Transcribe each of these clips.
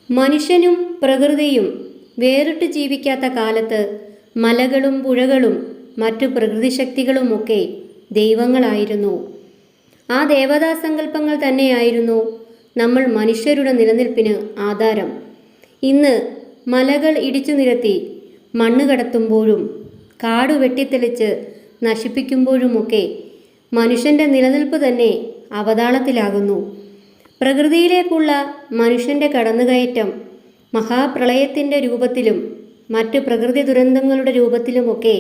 മനുഷ്യനും പ്രകൃതിയും വേറിട്ട് ജീവിക്കാത്ത കാലത്ത് മലകളും പുഴകളും മറ്റു പ്രകൃതിശക്തികളുമൊക്കെ ദൈവങ്ങളായിരുന്നു. ആ ദേവതാസങ്കല്പങ്ങൾ തന്നെയായിരുന്നു നമ്മൾ മനുഷ്യരുടെ നിലനിൽപ്പിന് ആധാരം. ഇന്ന് മലകൾ ഇടിച്ചു നിരത്തി മണ്ണ് കടത്തുമ്പോഴും കാട് വെട്ടിത്തെളിച്ച് നശിപ്പിക്കുമ്പോഴുമൊക്കെ മനുഷ്യൻ്റെ നിലനിൽപ്പ് തന്നെ അവതാളത്തിലാകുന്നു. പ്രകൃതിയിലേക്കുള്ള മനുഷ്യൻ്റെ കടന്നുകയറ്റം മഹാപ്രളയത്തിൻ്റെ രൂപത്തിലും മറ്റ് പ്രകൃതി ദുരന്തങ്ങളുടെ രൂപത്തിലുമൊക്കെ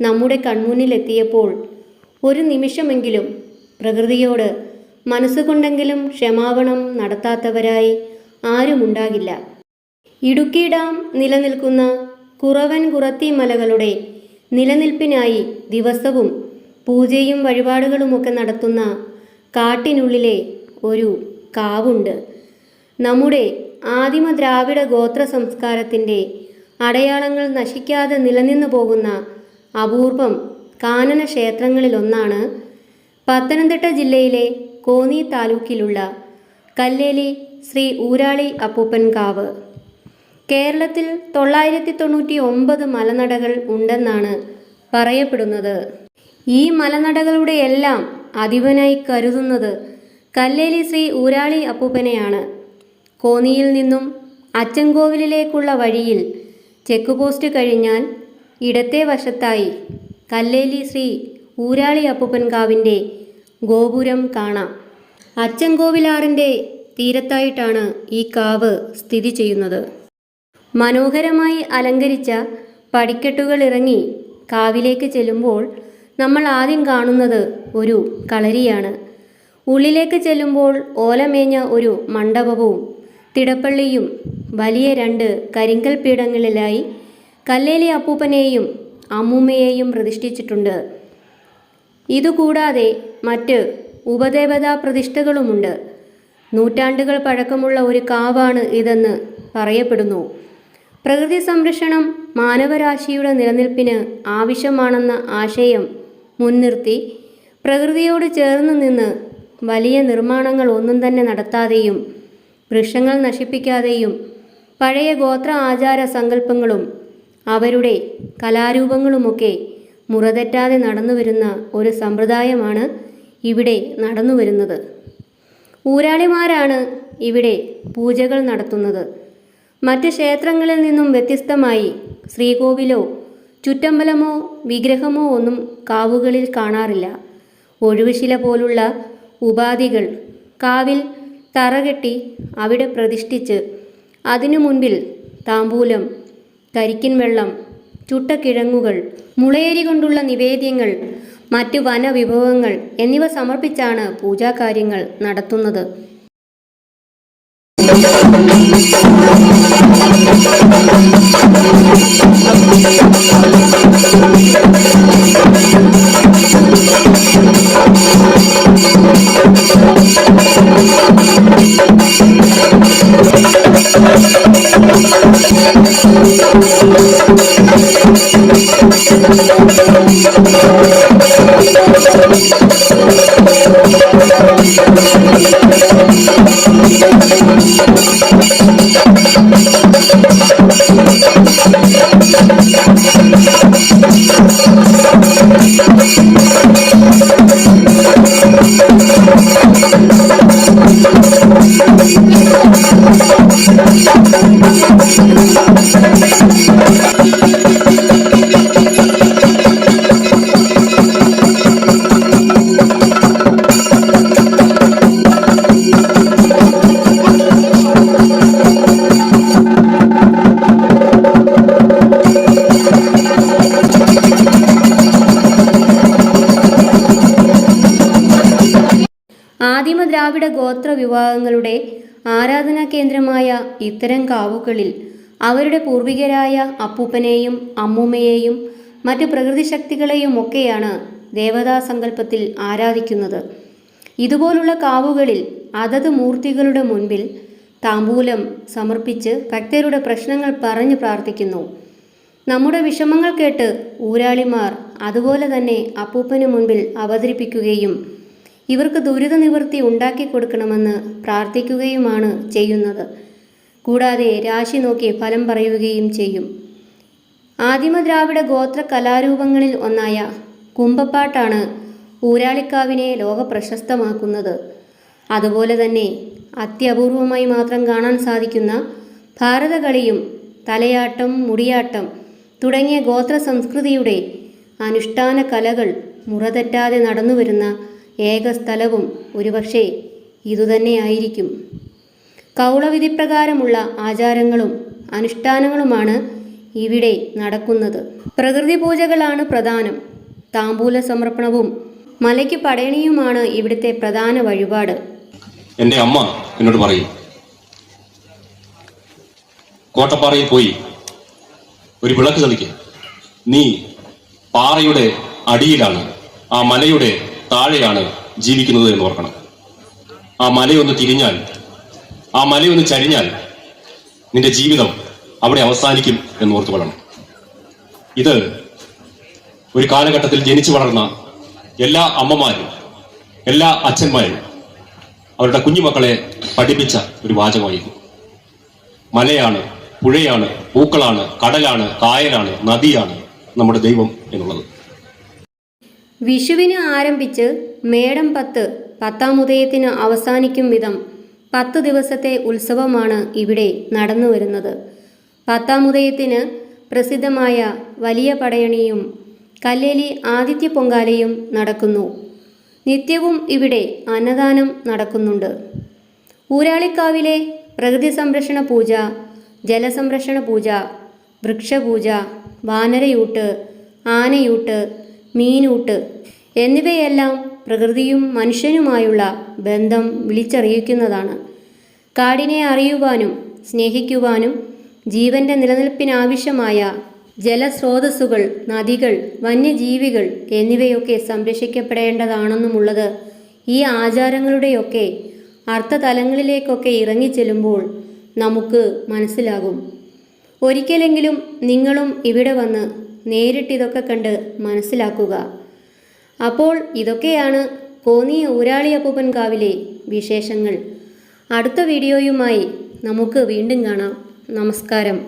നമ്മുടെ കൺമുന്നിലെത്തിയപ്പോൾ ഒരു നിമിഷമെങ്കിലും പ്രകൃതിയോട് മനസ്സുകൊണ്ടെങ്കിലും ക്ഷമാപണം നടത്താത്തവരായി ആരുമുണ്ടാകില്ല. ഇടുക്കി ഡാം നിലനിൽക്കുന്ന കുറവൻ കുറത്തി മലകളുടെ നിലനിൽപ്പിനായി ദിവസവും പൂജയും വഴിപാടുകളുമൊക്കെ നടത്തുന്ന കാട്ടിനുള്ളിലെ ഒരു കാവുണ്ട്. നമ്മുടെ ആദിമ ദ്രാവിഡ ഗോത്ര സംസ്കാരത്തിൻ്റെ അടയാളങ്ങൾ നശിക്കാതെ നിലനിന്നു പോകുന്ന അപൂർവം കാനന ക്ഷേത്രങ്ങളിലൊന്നാണ് പത്തനംതിട്ട ജില്ലയിലെ കോന്നി താലൂക്കിലുള്ള കല്ലേലി ശ്രീ ഊരാളി അപ്പൂപ്പൻ കാവ്. കേരളത്തിൽ 999 മലനടകൾ ഉണ്ടെന്നാണ് പറയപ്പെടുന്നത്. ഈ മലനടകളുടെ എല്ലാം അധിപനായി കരുതുന്നത് കല്ലേലി ശ്രീ ഊരാളി അപ്പൂപ്പനെയാണ്. കോന്നിയിൽ നിന്നും അച്ചൻകോവിലിലേക്കുള്ള വഴിയിൽ ചെക്ക് പോസ്റ്റ് കഴിഞ്ഞാൽ ഇടത്തെ വശത്തായി കല്ലേലി ശ്രീ ഊരാളി അപ്പൂപ്പൻ കാവിൻ്റെ ഗോപുരം കാണാം. അച്ചൻകോവിലാറിൻ്റെ തീരത്തായിട്ടാണ് ഈ കാവ് സ്ഥിതി ചെയ്യുന്നത്. മനോഹരമായി അലങ്കരിച്ച പടിക്കെട്ടുകൾ ഇറങ്ങി കാവിലേക്ക് ചെല്ലുമ്പോൾ നമ്മൾ ആദ്യം കാണുന്നത് ഒരു കളരിയാണ്. ഉള്ളിലേക്ക് ചെല്ലുമ്പോൾ ഓലമേഞ്ഞ ഒരു മണ്ഡപവും തിടപ്പള്ളിയും വലിയ 2 കരിങ്കൽ പീഠങ്ങളിലായി കല്ലേലി അപ്പൂപ്പനെയും അമ്മൂമ്മയെയും പ്രതിഷ്ഠിച്ചിട്ടുണ്ട്. ഇതുകൂടാതെ മറ്റ് ഉപദേവതാ പ്രതിഷ്ഠകളുമുണ്ട്. നൂറ്റാണ്ടുകൾ പഴക്കമുള്ള ഒരു കാവാണ് ഇതെന്ന് പറയപ്പെടുന്നു. പ്രകൃതി സംരക്ഷണം മാനവരാശിയുടെ നിലനിൽപ്പിന് ആവശ്യമാണെന്ന ആശയം മുൻനിർത്തി പ്രകൃതിയോട് ചേർന്ന് നിന്ന് വലിയ നിർമ്മാണങ്ങൾ ഒന്നും തന്നെ നടത്താതെയും വൃക്ഷങ്ങൾ നശിപ്പിക്കാതെയും പഴയ ഗോത്ര ആചാര സങ്കല്പങ്ങളും അവരുടെ കലാരൂപങ്ങളുമൊക്കെ മുറതെറ്റാതെ നടന്നു വരുന്ന ഒരു സമ്പ്രദായമാണ് ഇവിടെ നടന്നു വരുന്നത്. ഊരാളിമാരാണ് ഇവിടെ പൂജകൾ നടത്തുന്നത്. മറ്റ് ക്ഷേത്രങ്ങളിൽ നിന്നും വ്യത്യസ്തമായി ശ്രീകോവിലോ ചുറ്റമ്പലമോ വിഗ്രഹമോ ഒന്നും കാവുകളിൽ കാണാറില്ല. ഒഴുകുശില പോലുള്ള ഉപാധികൾ കാവിൽ തറകെട്ടി അവിടെ പ്രതിഷ്ഠിച്ച് അതിനു മുൻപിൽ താമ്പൂലം, കരിക്കിൻ വെള്ളം, ചുട്ട കിഴങ്ങുകൾ, മുളയരി കൊണ്ടുള്ള നിവേദ്യങ്ങൾ, മറ്റ് വനവിഭവങ്ങൾ എന്നിവ സമർപ്പിച്ചാണ് പൂജാകാര്യങ്ങൾ നടത്തുന്നത്. ആദിമ ദ്രാവിഡ ഗോത്ര വിഭാഗങ്ങളുടെ ആരാധനാ കേന്ദ്രമായ ഇത്തരം കാവുകളിൽ അവരുടെ പൂർവികരായ അപ്പൂപ്പനെയും അമ്മൂമ്മയെയും മറ്റ് പ്രകൃതിശക്തികളെയും ഒക്കെയാണ് ദേവതാസങ്കല്പത്തിൽ ആരാധിക്കുന്നത്. ഇതുപോലുള്ള കാവുകളിൽ അതത് മൂർത്തികളുടെ മുൻപിൽ താമ്പൂലം സമർപ്പിച്ച് ഭക്തരുടെ പ്രശ്നങ്ങൾ പറഞ്ഞു പ്രാർത്ഥിക്കുന്നു. നമ്മുടെ വിഷമങ്ങൾ കേട്ട് ഊരാളിമാർ അതുപോലെ തന്നെ അപ്പൂപ്പന് മുൻപിൽ അവതരിപ്പിക്കുകയും ഇവർക്ക് ദുരിത നിവൃത്തി ഉണ്ടാക്കി കൊടുക്കണമെന്ന് പ്രാർത്ഥിക്കുകയുമാണ് ചെയ്യുന്നത്. കൂടാതെ രാശി നോക്കി ഫലം പറയുകയും ചെയ്യും. ആദിമദ്രാവിഡ ഗോത്ര കലാരൂപങ്ങളിൽ ഒന്നായ കുംഭപ്പാട്ടാണ് ഊരാളിക്കാവിനെ ലോകപ്രശസ്തമാക്കുന്നത്. അതുപോലെ തന്നെ അത്യപൂർവമായി മാത്രം കാണാൻ സാധിക്കുന്ന ഭാരതകളിയും തലയാട്ടം, മുടിയാട്ടം തുടങ്ങിയ ഗോത്ര സംസ്കൃതിയുടെ അനുഷ്ഠാന കലകൾ മുറതെറ്റാതെ നടന്നുവരുന്ന ഏക സ്ഥലവും ഒരുപക്ഷെ ഇതുതന്നെയായിരിക്കും. കൗളവിധിപ്രകാരമുള്ള ആചാരങ്ങളും അനുഷ്ഠാനങ്ങളുമാണ് ഇവിടെ നടക്കുന്നത്. പ്രകൃതി പൂജകളാണ് പ്രധാനം. താമ്പൂല സമർപ്പണവും മലയ്ക്ക് പടയണിയുമാണ് ഇവിടുത്തെ പ്രധാന വഴിപാട്. എൻ്റെ അമ്മ എന്നോട് പറയും, കോട്ടപ്പാറയിൽ പോയി ഒരു വിളക്ക് തെളിക്ക്. നീ പാറയുടെ അടിയിലാണ്, ആ മലയുടെ താഴെയാണ് ജീവിക്കുന്നത് എന്ന് ഓർക്കണം. ആ മലയൊന്ന് തിരിഞ്ഞാൽ, ആ മലയൊന്ന് ചരിഞ്ഞാൽ നിന്റെ ജീവിതം അവിടെ അവസാനിക്കും എന്ന് ഓർത്തു കൊള്ളണം. ഇത് ഒരു കാലഘട്ടത്തിൽ ജനിച്ചു വളർന്ന എല്ലാ അമ്മമാരും എല്ലാ അച്ഛന്മാരും അവരുടെ കുഞ്ഞുമക്കളെ പഠിപ്പിച്ച ഒരു വാചകമായിരുന്നു. മലയാണ്, പുഴയാണ്, പൂക്കളാണ്, കടലാണ്, കായലാണ്, നദിയാണ് നമ്മുടെ ദൈവം എന്നുള്ളത്. വിഷുവിന് ആരംഭിച്ച് മേടം 10 10-ാം ഉദയത്തിന് അവസാനിക്കും വിധം 10 ദിവസത്തെ ഉത്സവമാണ് ഇവിടെ നടന്നു വരുന്നത്. 10-ാം ഉദയത്തിന് പ്രസിദ്ധമായ വലിയ പടയണിയും കല്ലേലി ആദിത്യ പൊങ്കാലയും നടക്കുന്നു. നിത്യവും ഇവിടെ അന്നദാനം നടക്കുന്നുണ്ട്. ഊരാളിക്കാവിലെ പ്രകൃതി സംരക്ഷണ പൂജ, ജലസംരക്ഷണ പൂജ, വൃക്ഷപൂജ, വാനരയൂട്ട്, ആനയൂട്ട്, മീനൂട്ട് എന്നിവയെല്ലാം പ്രകൃതിയും മനുഷ്യനുമായുള്ള ബന്ധം വിളിച്ചറിയിക്കുന്നതാണ്. കാടിനെ അറിയുവാനും സ്നേഹിക്കുവാനും ജീവന്റെ നിലനിൽപ്പിനാവശ്യമായ ജലസ്രോതസ്സുകൾ, നദികൾ, വന്യജീവികൾ എന്നിവയൊക്കെ സംരക്ഷിക്കപ്പെടേണ്ടതാണെന്നുമുള്ളത് ഈ ആചാരങ്ങളുടെയൊക്കെ അർത്ഥതലങ്ങളിലേക്കൊക്കെ ഇറങ്ങിച്ചെല്ലുമ്പോൾ നമുക്ക് മനസ്സിലാകും. ഒരിക്കലെങ്കിലും നിങ്ങളും ഇവിടെ വന്ന് നേരിട്ടിതൊക്കെ കണ്ട് മനസ്സിലാക്കുക. അപ്പോൾ ഇതൊക്കെയാണ് കോന്നി ഊരാളി അപ്പൂപ്പൻ കാവിലെ വിശേഷങ്ങൾ. അടുത്ത വീഡിയോയുമായി നമുക്ക് വീണ്ടും കാണാം. നമസ്കാരം.